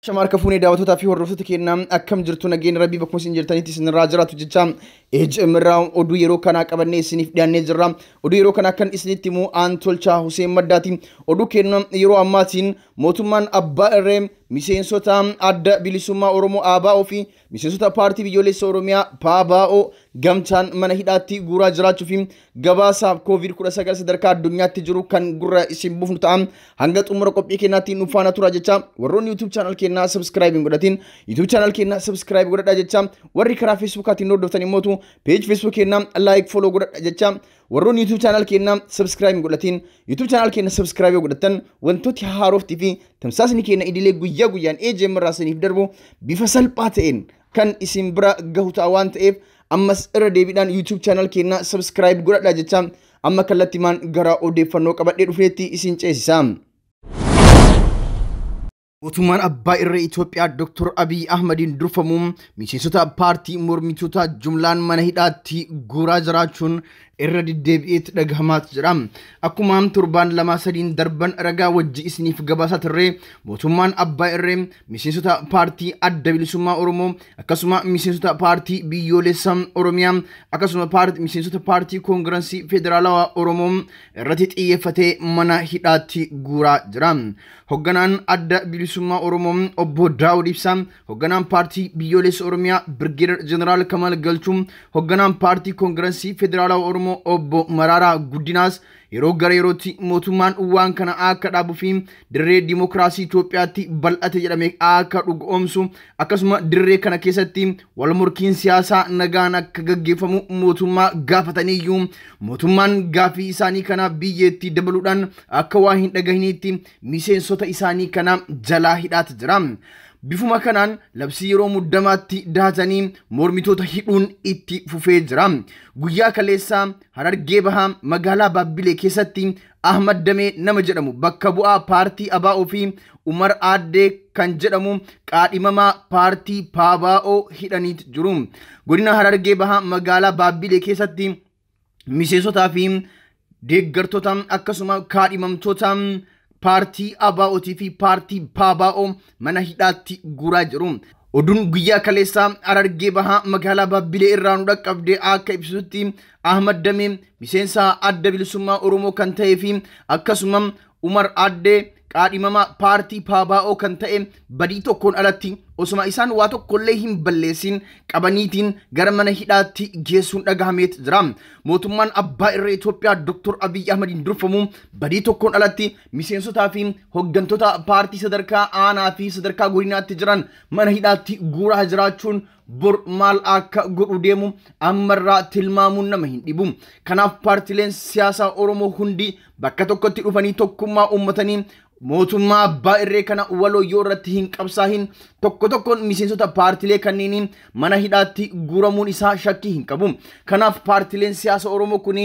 Shamarka fuunee daawwattoota fi hordoftoota keenyaa akkam jirtu nageenya rabbii bakkuma isin jirtanitti isin irraa jiraatu jecha ejmirraa oduu yeroo kana qabannee isiniif dhiyaannee jirra. Oduu yeroo kana kan isinitti himu Antolchaa Huseen Maddaati. Oduu keenya yeroo ammaatiin mootummaan abbaa irree miseensota adda bilisummaa Oromoo ABO fi miseensota paartii biyyoolessa Oromiyaa PABO gamtaan mana hidhaatti guuraa jiraachuu fi gabaasa COVID-19 sadarkaa addunyaatti jiru kan gurra isin buufnu ta'a. Hanga xumura qophii keenyaatti nu faana tura jecha warroonni YouTube channel keenyaa subscribe godhatin YouTube channel keenyaa subscribe godhadha jecha warri karaa Facebookaatiin hordoftan immoo page Facebook keenyaa like follow godhadha jecha warroonni YouTube channel keenyaa subscribe godhatin YouTube channel keenyaa subscribe godhatan wantooti haaroftii fi tamsaasni keenyaa idilee guyyaa guyyaan ejmirraa isiniif darbu bifa salphaa ta'een kan isin bira gahu ta'a waan ta'eef ammas irra deebiidhaan YouTube channel keenyaa subscribe godhadha jecha amma kallattimaan gara odeeffannoo qabadhee dhufneetti isin ceesisa. Mootummaan abbaa irree Itoophiyaa Dr. Abiy Ahmedin durfamuun miseensota paartii mormitoota jumlaan mana hidhaatti guuraa jiraachuun irra deddeebi'eetti dhagahamaa jira. Akkuma torbaan lama sadiin darban ragaa wajji isiniif gabaasaa turre mootummaan abbaa irree miseensota paartii adda bilisummaa Oromoo akkasuma miseensota paartii biyyoolessa Oromiyaa akkasuma miseensota paartii koongirensii federaalawaa Oromoo irratti xiyyeeffatee mana hidhaatti guuraa jira. Hogganaan adda bilisummaa Oromoo obbo Daawud Ibsaa, hogganaan paartii biyyoolessa Oromiyaa Birgeedar Jeneraal Kamal Galchuu, hogganaan paartii koongirensii federaalawaa Oromoo obbo Mararaa Guddinaas yeroo gara yerootti mootummaan waan kana akka dhaabuu fi dirree dimokiraasii Itoophiyaatti bal'ate jedhamee akka dhugoomsu akkasuma dirree kana keessatti wal morkiin siyaasaa nagaan akka gaggeeffamu mootummaa gaafataniyyuu mootummaan gaafii isaanii kana biyyeetti dabaluudhaan akka waa hin dhagahiniitti miseensota isaanii kana jalaa hidhaati jira. Bifuma kanaan labsii yeroo muddamaatti dahatanii mormitoota hidhuun itti fufee jira. Guyyaa kaleessaa Harargee Bahaa magaalaa Baabbilee keessatti Ahmad Damee nama jedhamu bakka bu'aa paartii ABO fi Umar Addee kan jedhamu qaadhimamaa paartii PABO hidhaniit jiru. Godina Harargee Bahaa magaalaa Baabbilee keessatti miseensotaa fi deeggartoota akkasuma kaadhimamtoota paartii ABO fi paartii PABO mana hidhaatti guuraa jiru. Oduun guyyaa kaleessaa Harargee Bahaa magaalaa Baabbilee irraa nu dhaqqabde akka ibsutti Ahmad Damee miseensa adda bilisummaa Oromoo kan ta'ee fi akkasuma Umar Addee qaadhimamaa paartii PABO kan ta'e badii tokkoon alatti osuma isaan waa tokkollee hin balleessin qabaniitiin gara mana hidhaatti geessuun dhagahameet jira. Mootummaan abbaa irree Itoophiyaa Dr. Abiy Ahmedin durfamu badii tokkoon alatti miseensotaa fi hoggantoota paartii sadarkaa aanaa fi sadarkaa godinaatti jiran mana hidhaatti guuraa jiraachuun bor maal akka godhu deemu ammarraa tilmaamuun nama hin dhibu. Kanaaf paartileen siyaasaa Oromoo hundi bakka tokkotti dhufanii tokkummaa uummatanii mootummaa abbaa irree kana waloo yoo irratti hin qabsaahin tokkoon miseensota paartilee kanneen mana hidhaatti guuramuun isaa shakkii hin qabu. Kanaaf paartileen siyaasa Oromoo kun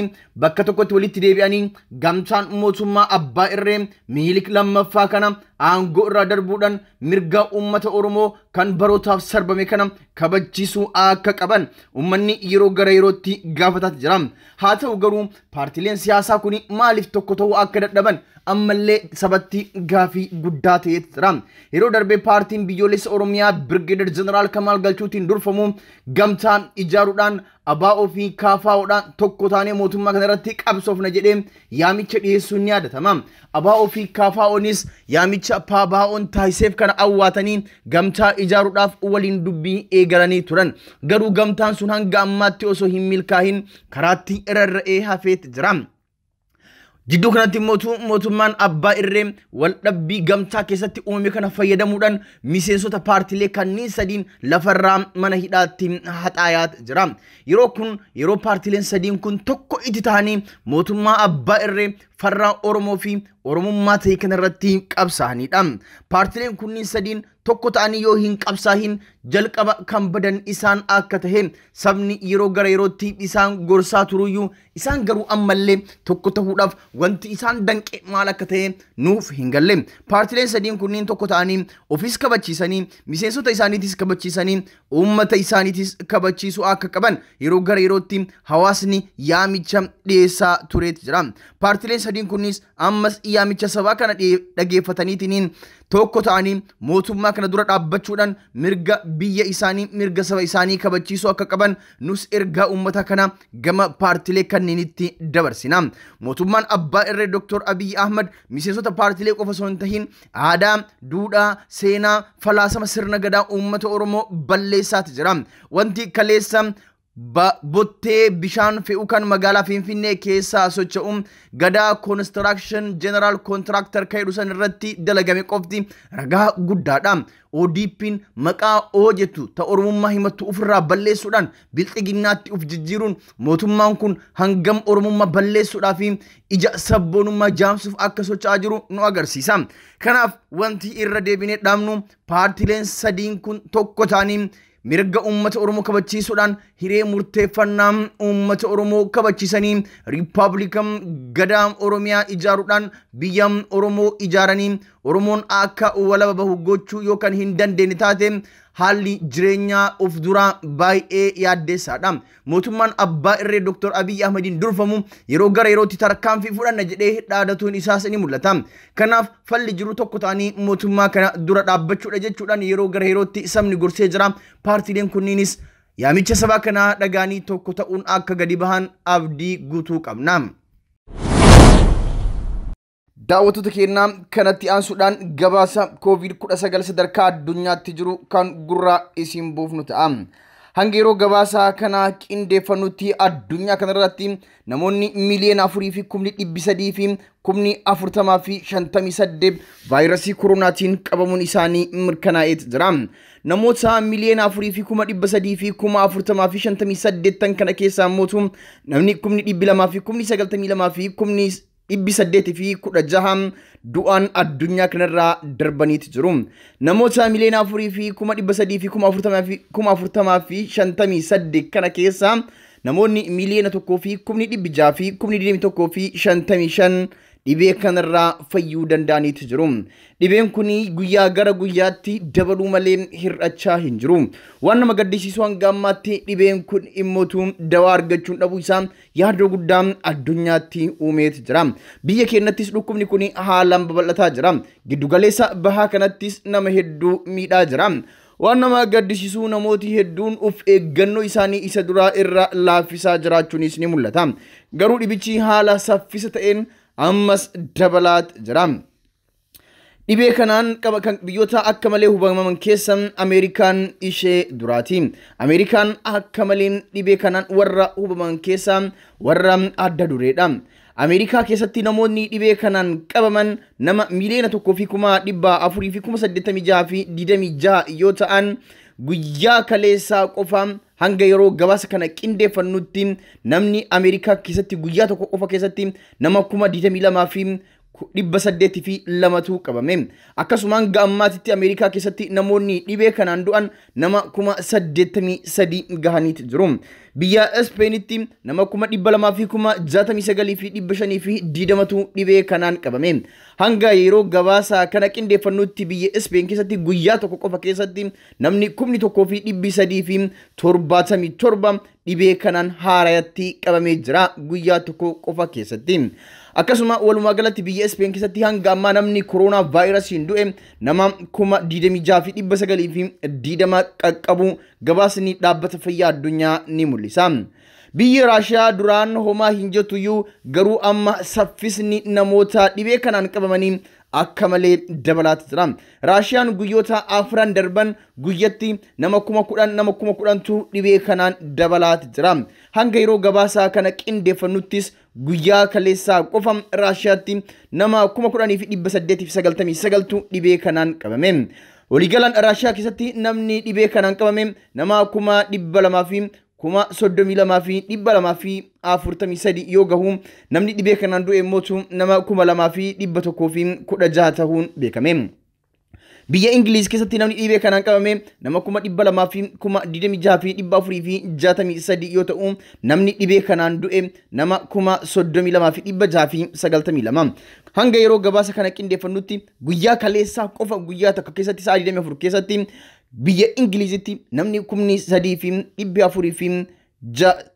bakka tokkotti walitti deebi'anii gamtaan mootummaa abbaa irree Minilik lammaffaa kana aangoo irraa darbuudhaan mirga uummata Oromoo kan barootaaf sarbame kana kabachiisuu akka qaban uummanni yeroo gara yerootti gaafataa jira. Haa ta'u garuu paartileen siyaasaa kun maaliif tokko ta'uu akka dadhaban ammallee sabatti gaafii guddaa ta'ee jira. Yeroo darbee paartiin biyyoolessa Oromiyaa Birgeedar Jeneraal Kamal Galchuutiin durfamu gamtaa ijaaruudhaan ABO fi KFO'dhaan tokko taanee mootummaa kana irratti qabsoofna jedhee yaamicha dhiyeessuun ni yaadatama. ABO fi KFO'nis yaamicha PABO'n taasiseef kana awwaatanii gamtaa ijaaruudhaaf waliin dubbii eegalanii turan. Garuu gamtaan sun hanga ammaatti osoo hin milkaahin karaatti rarra'ee hafeet jira. Jidduu kanatti mootummaan abbaa irree wal dhabbii gamtaa keessatti uumame kana fayyadamuudhaan miseensota paartilee kanneen sadiin lafarraa mana hidhaatti haxaayaa jira. Yeroo kun yeroo paartileen sadiin kun tokko itti ta'anii mootummaa abbaa irree farraa Oromoo fi Oromummaa ta'e kanarratti qabsaa'anidha. Paartileen kunniin sadiin tokko ta'anii yoo hin qabsaahin jalqaba kan badan isaan akka tahe sabni yeroo gara yerootti isaan gorsaa turuyyuu isaan garuu ammallee tokko ta'uudhaaf wanti isaan danqe maal akka tahe nuuf hin galle. Paartileen sadiin kunniin tokko ta'anii ofis kabachiisanii miseensota isaaniitis kabachiisanii uummata isaaniitis kabachiisuu akka qaban yeroo gara yerootti hawaasni yaamicha dhiyeessaa tureet jira. Paartileen sadiin kunis ammas yaamicha sabaa kana dhageeffataniitiin tokko ta'anii mootummaa kana dura dhaabbachuudhaan mirga biyya isaanii mirga saba isaanii kabachiisuu akka qaban nus ergaa uummata kana gama paartilee kanneenitti dabarsina. Mootummaan abbaa irree Dr. Abiy Ahmad miseensota paartilee qofa osoo hin tahin aadaa, duudhaa, seenaa, falaasama sirna gadaa uummata Oromoo balleessaati jira. Wanti kaleessa bottee bishaan fe'uu kan magaalaa Finfinnee keessaa socho'u gadaa construction general contractor kaydhu san irratti dalagame qofti ragaa guddaadha. ODP'n maqaa O jettu ta Oromummaa himattu ofirraa balleessuudhaan bilxiginnaatti uf jijjiiruun mootummaan kun hangam Oromummaa balleessuudhaaf ija sabboonummaa jaamsuuf akka socho'aa jiru nu agarsiisa. Kanaaf wanti irra deebinee dhaabnu paartileen sadiin kun tokko ta'anii mirga uummata Oromoo kabachiisuudhaan hiree murteeffannaa uummata Oromoo kabachiisanii riippaabilikan gadaa Oromiyaa ijaaruudhaan biyya Oromoo ijaaranii Oromoon akka walaba bahu gochuu yookaan hin dandeenye taate haalli jireenyaa of duraa baay'ee yaaddeessaadha. Mootummaan abbaa irree Dr. Abiy Ahmediin durfamu yeroo gara yerootti tarkaanfii fudhanna jedhee dhaadatuun isaas ni mul'ata. Kanaaf falli jiru tokko ta'anii mootummaa kana dura dhaabbachuudha jechuudhaan yeroo gara yerootti sabni gorsee jira. Paartileen kunniinis yaamicha sabaa kanaa dhagaanii tokko ta'uun akka gadi bahan abdii guutuu qabna. Daawwattoota keenya kanatti aansuudhaan gabaasa COVID-19 sadarkaa addunyaatti jiru kan gurra isin buufnu ta'a. Hanga yeroo gabaasa kana qindeeffannutti addunyaa kanarratti namoonni miliyoona 4,300 fi 40,058 vaayirasii koronaatiin qabamuun isaanii mirkanaa'ee jira. Namoota miliyoona 4,300 fi 40,058 kana keessaa immoo namni 200,000 fi 92 fi 800 fi 16 du'aan addunyaa kanarraa darbaniiti jiru. Namoota miliyoona 4 fi 300 fi 40,058 kana keessaa namoonni miliyoona 1 fi 600 fi 21 fi 55 dhibee kanarraa fayyuu danda'aniiti jiru. Dhibeen kun guyyaa gara guyyaatti dabaluu malee hir'achaa hin jiru. Waan nama gaddisiisu hanga ammaatti dhibeen kun immootu dawaa argachuun dhabuu isaa yaaddoo guddaa addunyaatti uumeeti jira. Biyya keenyattis dhukkubni kun haalaan babal'ataa jira. Giddugaleessa bahaa kanattis nama hedduu miidhaa jira. Waan nama gaddisiisu namooti hedduun of eeggannoo isaanii isa duraa irra laaffisaa jiraachuunis ni mul'ata. Garuu dhibichi haala saffisa ta'een ammas dabalaat jira. Dhibee kanaan kan biyyoota akka malee hubaman keessa Ameerikaan ishee duraati. Ameerikaan akka malee dhibee kanaan warra hubaman keessa warra adda dureedha. Ameerikaa keessatti namoonni dhibee kanaan qabaman nama miliyoona 1,486 fi 26 yoo ta'an guyyaa kaleessaa qofa hanga yeroo gabaasa kana qindeeffannutti namni Ameerikaa keessatti guyyaa tokko qofa keessatti nama 22,000 fi 800 fi 2tu qabame. Akkasumaan gaammaatitti Ameerikaa keessatti namoonni dhibee kanaan du'an nama 83 gahaniiti jiru. Biyya Ispeenitti nama 200,000 fi 69 fi 500 fi 20tu dhibee kanaan qabame. Hanga yeroo gabaasa kana qindeeffannutti biyya Ispeen keessatti guyyaa tokko qofa keessatti namni 1,000 fi 300 fi 77 dhibee kanaan haarayatti qabamee jira guyyaa tokko qofa keessatti. Akkasuma walumaa galatti biyya Ispeen keessatti hanga ammaa namni koronaa vaayirasiin du'e nama 26,000 fi 900 fi 20 qaqqabu gabaasni dhaabbata fayyaa addunyaa ni mul'isa. Biyyi Raashiyaa duraan homaa hin jettuyyuu garuu amma saffisni namoota dhibee kanaan qabamanii akka malee dabalaati jira. Raashiyaan guyyoota afran darban guyyatti nama 10,000 dhibee kanaan dabalaati jira. Hanga yeroo gabaasa kana qindeeffannuttis guyyaa kaleessaa qofa Raashiyaatti nama 10,899 dhibee kanaan qabame. Waliigalaan Raashiyaa keessatti namni dhibee kanaan qabame nama 200,000 fi 32,000 fi 243 yoo gahu namni dhibee kanaan du'e immoo nama 2,000 fi 116 ta'uun beekame. Biyya Ingiliiz keessatti namni dhibee kanaan qabame nama 200,000 fi 26,000 fi 463 yoo ta'u namni dhibee kanaan du'e nama 32,000 fi 692. Hanga yeroo gabaasa kana qindeeffannutti guyyaa kaleessaa qofa guyyaa takka keessatti sa'a 24 keessatti biyya Ingiliizitti namni 3,400 fi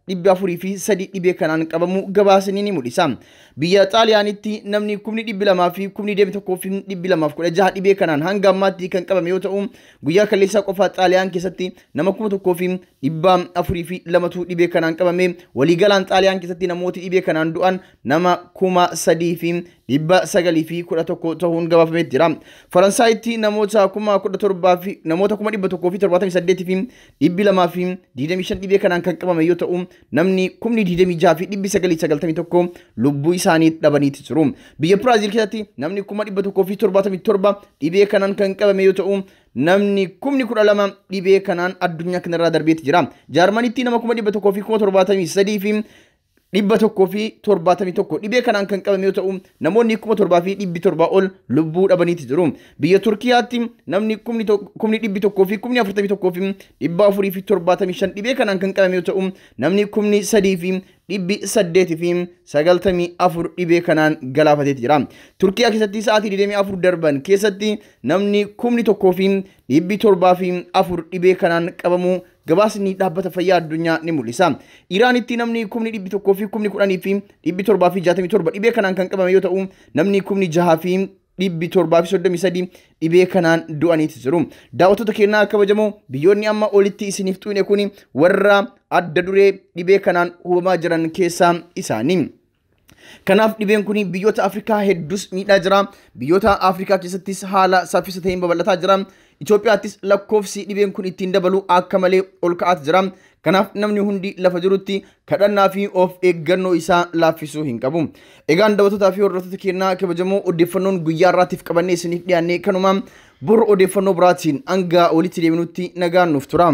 dhibba afurii fi sadii dhibee kanaan qabamu gabaasni ni mul'isa. Biyya Xaaliyaanitti namni kumni dhibbi lamaa fi kumni deemi tokkoo fi dhibbi lamaaf 16 dhibee kanaan hanga ammaatti kan qabame yoo ta'u guyyaa kaleessaa qofa Xaaliyaan keessatti nama 1,000 fi dhibba afurii fi lamatu dhibee kanaan qabame. Waliigalaan Xaaliyaan keessatti namooti dhibee kanaan du'an nama 3,000 fi dhibba 9 fi 11 ta'uun gabaafamee jira. Faransaayitti namoota 17,000 fi namoota 178 fi dhibbi lamaa fi 25 dhibee kanaan kan qabame yoo ta'u namni 26 fi dhibbi 991 lubbuu isaanii dhabaniiti jiru. Biyya Biraazil keessatti namni 177 dhibee kanaan kan qabame yoo ta'u namni 12,000 dhibee kanaan addunyaa kanarraa darbeeti jira. Jaarmanitti nama 173 fi dhibba tokkoo fi 71 dhibee kanaan kan qabame yoo ta'u namoonni 7,000 fi dhibbi 7 ol lubbuu dhabaniiti jiru. Biyya Turkiyaatti namni 1,100 fi 41 fi dhibba 4 fi 75 dhibee kanaan kan qabame yoo ta'u namni 3,000 fi dhibbi 8 fi 94 dhibee kanaan galaafateeti jira. Turkiyaa keessatti sa'aatii 24 darban keessatti namni 1,000 fi dhibbi 7 fi 4 dhibee kanaan qabamu gabaasni dhaabbata fayyaa addunyaa ni mul'isa. Iraanitti namni 1,100 fi 10,000 fi dhibbi 7 fi 67 dhibee kanaan kan qabame yoo ta'u namni 6,000 fi dhibbi 7 fi 33 dhibee kanaan du'aniiti jiru. Daawwattoota keenyaa kabajamoo biyyoonni amma olitti isiniif tuqne kun warra adda duree dhibee kanaan hubamaa jiran keessaa isaanii. Kanaaf dhibeen kun biyyoota Afrikaa hedduus miidhaa jira. Biyyoota Afrikaa keessattis haala saffisa ta'een babal'ataa jira. Itoophiyaattis lakkoofsi dhibeen kun ittiin dabalu akka malee ol ka'aa jira. Kanaaf namni hundi lafa jirutti kadhannaa fi of eeggannoo isaa laaffisuu hin qabu. Egaan daawwattootaa fi hordoftoota keenyaa kabajamoo odeeffannoon guyyaa irraatiif qabannee isiniif dhiyaannee kanuma bor odeeffannoo biraatiin hanga walitti deebinutti nagaan nuuf tura.